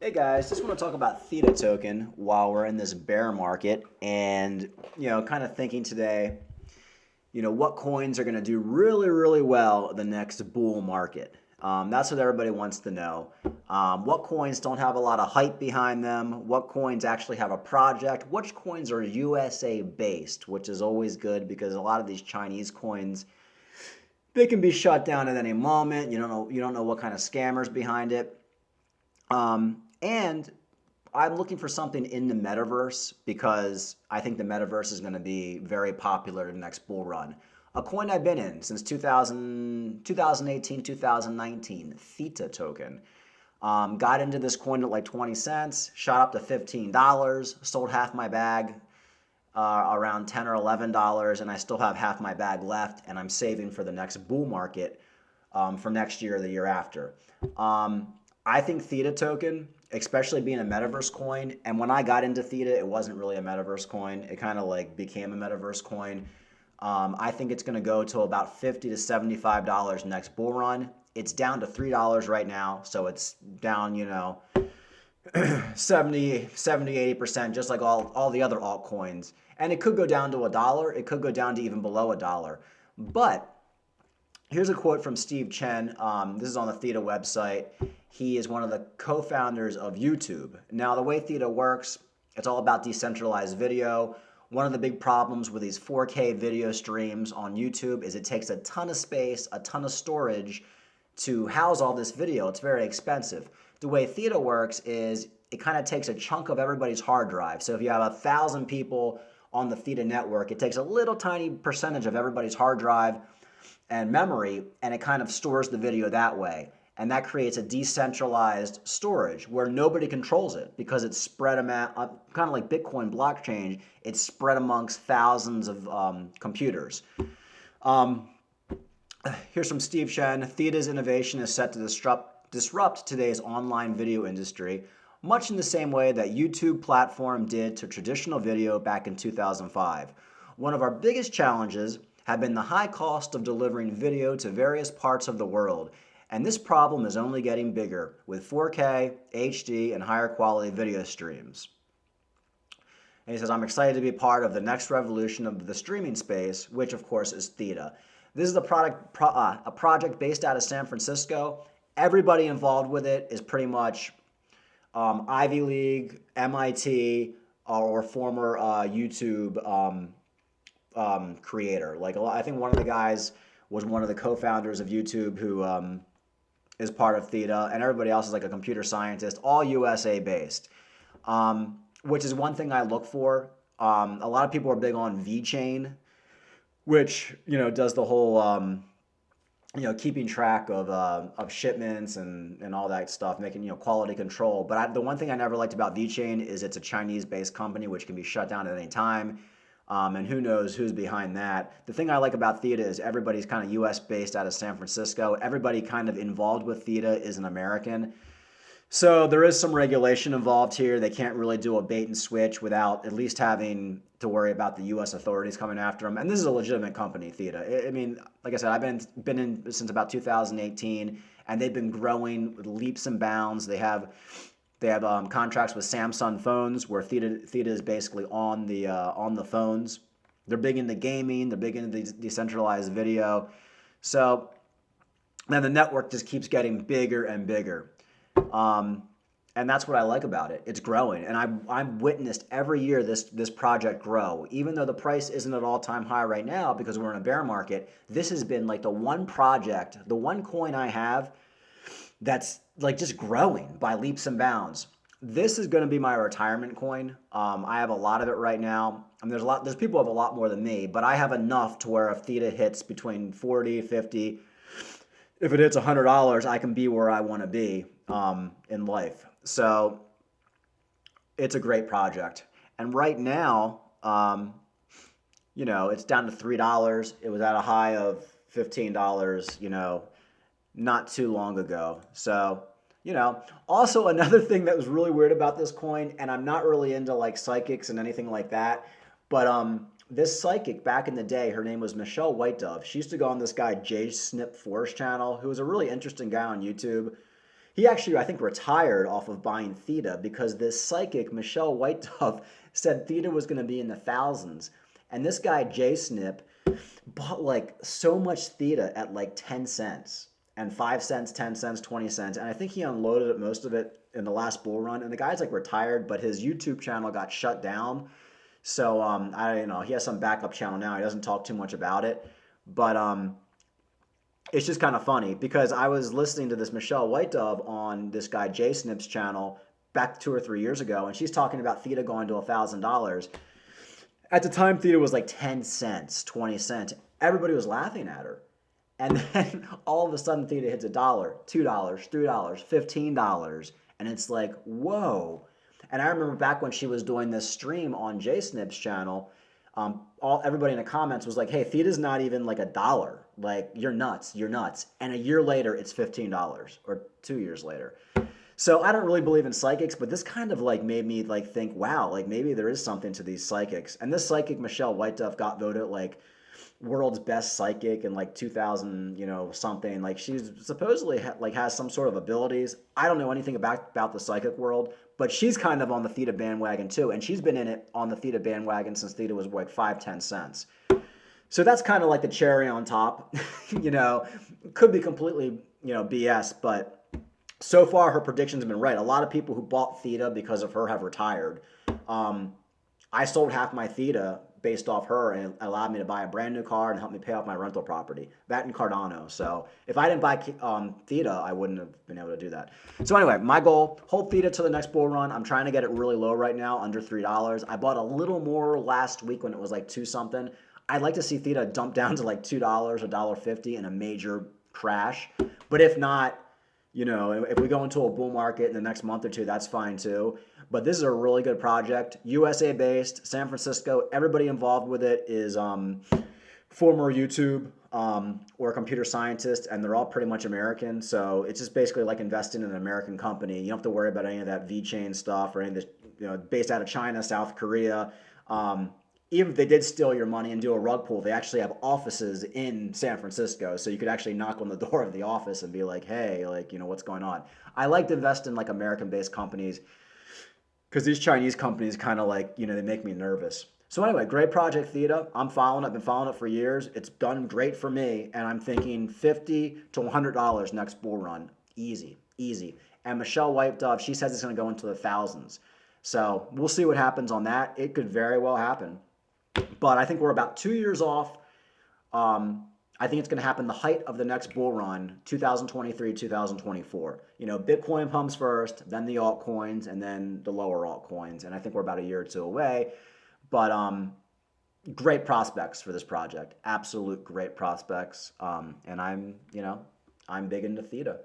Hey guys, just want to talk about Theta token while we're in this bear market and, kind of thinking today, what coins are going to do really, really well the next bull market. That's what everybody wants to know. What coins don't have a lot of hype behind them? What coins actually have a project? Which coins are USA based, which is always good because a lot of these Chinese coins, they can be shut down at any moment. You don't know what kind of scammers behind it. And I'm looking for something in the metaverse because I think the metaverse is going to be very popular in the next bull run. A coin I've been in since 2018, 2019, Theta token. Got into this coin at like 20 cents, shot up to $15, sold half my bag around 10 or $11, and I still have half my bag left, and I'm saving for the next bull market for next year or the year after. I think Theta token, especially being a metaverse coin, and when I got into Theta, it wasn't really a metaverse coin. It kind of like became a metaverse coin. I think it's going to go to about $50 to $75 next bull run. It's down to $3 right now, so it's down, 80%, just like all the other altcoins. And it could go down to $1. It could go down to even below $1. But here's a quote from Steve Chen. This is on the Theta website. He is one of the co-founders of YouTube. Now, the way Theta works, it's all about decentralized video. One of the big problems with these 4K video streams on YouTube is it takes a ton of space, a ton of storage to house all this video. It's very expensive. The way Theta works is it kind of takes a chunk of everybody's hard drive. So if you have 1,000 people on the Theta network, it takes a little tiny percentage of everybody's hard drive and memory, and it kind of stores the video that way. And that creates a decentralized storage where nobody controls it because it's spread kind of like Bitcoin blockchain. It's spread amongst thousands of computers. Here's from Steve Chen. Theta's innovation is set to disrupt today's online video industry, much in the same way that YouTube platform did to traditional video back in 2005. One of our biggest challenges have been the high cost of delivering video to various parts of the world. And this problem is only getting bigger with 4K, HD, and higher quality video streams. And he says, I'm excited to be part of the next revolution of the streaming space, which of course is Theta. This is a project based out of San Francisco. Everybody involved with it is pretty much Ivy League, MIT, or former YouTube creator. I think one of the guys was one of the co-founders of YouTube who is part of Theta, and everybody else is like a computer scientist, all USA based, which is one thing I look for. A lot of people are big on VeChain, which does the whole keeping track of shipments and all that stuff, making quality control. But the one thing I never liked about VeChain is it's a Chinese-based company which can be shut down at any time. And who knows who's behind that. The thing I like about Theta is everybody's kind of US based out of San Francisco. Everybody kind of involved with Theta is an American. So there is some regulation involved here. They can't really do a bait and switch without at least having to worry about the US authorities coming after them. And this is a legitimate company, Theta. I mean, like I said, I've been in since about 2018, and they've been growing with leaps and bounds. They have contracts with Samsung phones where Theta is basically on the phones. They're big into gaming. They're big into the decentralized video. So then the network just keeps getting bigger and bigger. And that's what I like about it. It's growing. And I've witnessed every year this project grow. Even though the price isn't at all-time high right now because we're in a bear market, this has been like the one project, the one coin I have that's like just growing by leaps and bounds. This is going to be my retirement coin. I have a lot of it right now. And there's people who have a lot more than me, but I have enough to where if Theta hits between 40, 50, if it hits $100, I can be where I want to be in life. So it's a great project. And right now, it's down to $3. It was at a high of $15, not too long ago. So, also another thing that was really weird about this coin, and I'm not really into like psychics and anything like that, but this psychic back in the day, her name was Michelle White Dove. She used to go on this guy Jay Snip Force channel, who was a really interesting guy on YouTube. he actually, I think, retired off of buying Theta because this psychic, Michelle White Dove, said Theta was going to be in the thousands. And this guy, Jay Snip, bought like so much Theta at like 10 cents and 5 cents, 10 cents, 20 cents. And I think he unloaded it, most of it in the last bull run. And the guy's like retired, but his YouTube channel got shut down. So I don't know. He has some backup channel now. He doesn't talk too much about it, but it's just kind of funny because I was listening to this Michelle White Dove on this guy Jay Snip's channel back 2 or 3 years ago, and she's talking about Theta going to $1,000. At the time, Theta was like 10 cents, 20 cents. Everybody was laughing at her. And then all of a sudden, Theta hits $1, $2, $3, $15. And it's like, whoa. And I remember back when she was doing this stream on Jay Snip's channel, everybody in the comments was like, hey, Theta's not even like $1. Like, you're nuts, you're nuts. And a year later, it's $15, or 2 years later. So I don't really believe in psychics, but this kind of like made me like think, wow, like maybe there is something to these psychics. And this psychic, Michelle White Dove, got voted like world's best psychic in like 2000, something. Like she's supposedly like has some sort of abilities. I don't know anything about the psychic world, but she's kind of on the Theta bandwagon too. And she's been in it on the Theta bandwagon since Theta was like 5, 10 cents. So that's kind of like the cherry on top. Could be completely, BS, but so far her predictions have been right. A lot of people who bought Theta because of her have retired. I sold half my Theta based off her, and it allowed me to buy a brand new car and help me pay off my rental property. That in Cardano. So if I didn't buy Theta, I wouldn't have been able to do that. So anyway, my goal, hold Theta to the next bull run. I'm trying to get it really low right now, under $3. I bought a little more last week when it was like 2 something. I'd like to see Theta dump down to like $2, $1.50 in a major crash. But if not, if we go into a bull market in the next month or two, that's fine too. But this is a really good project, USA based, San Francisco. Everybody involved with it is former YouTube or computer scientists, and they're all pretty much American. So it's just basically like investing in an American company. You don't have to worry about any of that VeChain stuff or any of this, based out of China, South Korea. Even if they did steal your money and do a rug pull, they actually have offices in San Francisco. So you could actually knock on the door of the office and be like, hey, like, what's going on? I like to invest in like American-based companies because these Chinese companies kind of like, they make me nervous. So anyway, great project, Theta. I'm following it. I've been following it for years. It's done great for me. And I'm thinking $50 to $100 next bull run. Easy, easy. And Michelle White Dove, she says it's going to go into the thousands. So we'll see what happens on that. It could very well happen. But I think we're about 2 years off. I think it's going to happen the height of the next bull run, 2023, 2024. Bitcoin pumps first, then the altcoins, and then the lower altcoins. And I think we're about a year or two away. But great prospects for this project. Absolute great prospects. And I'm big into Theta.